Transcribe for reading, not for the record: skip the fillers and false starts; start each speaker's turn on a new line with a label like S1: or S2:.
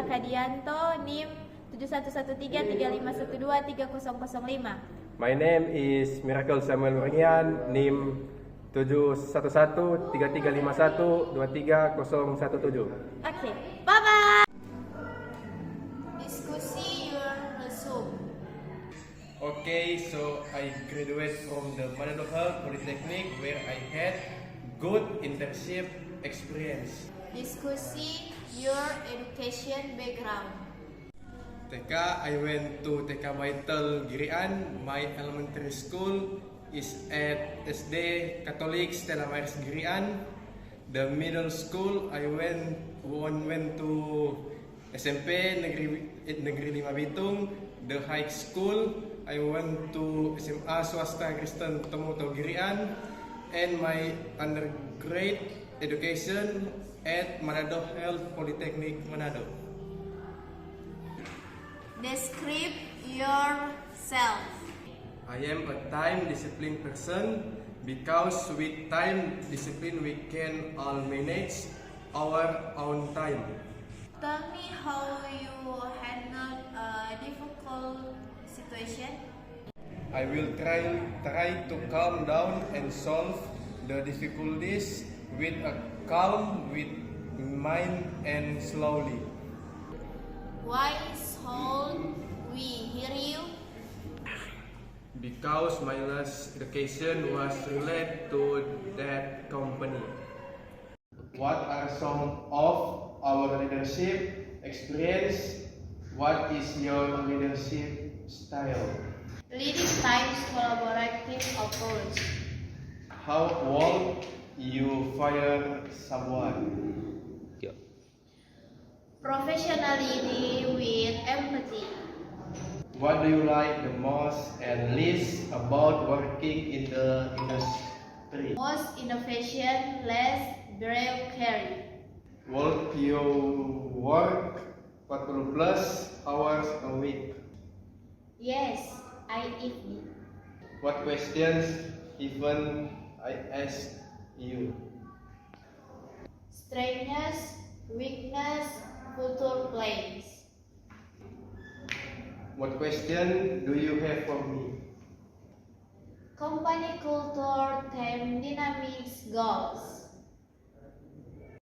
S1: Kadianto, NIM 711335123005.
S2: My name is Miracle Samuel Meringian, NIM 7113351230117.
S1: Okay, bye-bye! Diskusi your resume.
S2: Okay, so I graduated from the Manado Health Polytechnic where I had good internship experience.
S1: Diskusi your education background.
S2: TK, I went to TK Maitel Girian. My elementary school is at SD Catholic Stella Maris Girian. The middle school I went to SMP Negeri 5 Bitung. The high school I went to SMA Swasta Kristen Temuto Girian. And my undergrad education at Manado Health Polytechnic Manado.
S1: Describe yourself.
S2: I am a time discipline person because with time discipline we can all manage our own time.
S1: Tell me how you handled a difficult situation.
S2: I will try to calm down and solve the difficulties with a calm mind and slowly.
S1: Why should we hear you?
S2: Because my last education was related to that company. What are some of our leadership experience? What is your leadership style?
S1: Leading times collaborative approach.
S2: How would you fire someone?
S1: Professionally with empathy.
S2: What do you like the most and least about working in the industry?
S1: Most innovation, less bureaucracy.
S2: Would you work 40 plus hours a week?
S1: Yes, I agree.
S2: What questions even I ask you?
S1: Strengths, weakness, future plans.
S2: What question do you have for me?
S1: Company culture, team dynamics, goals.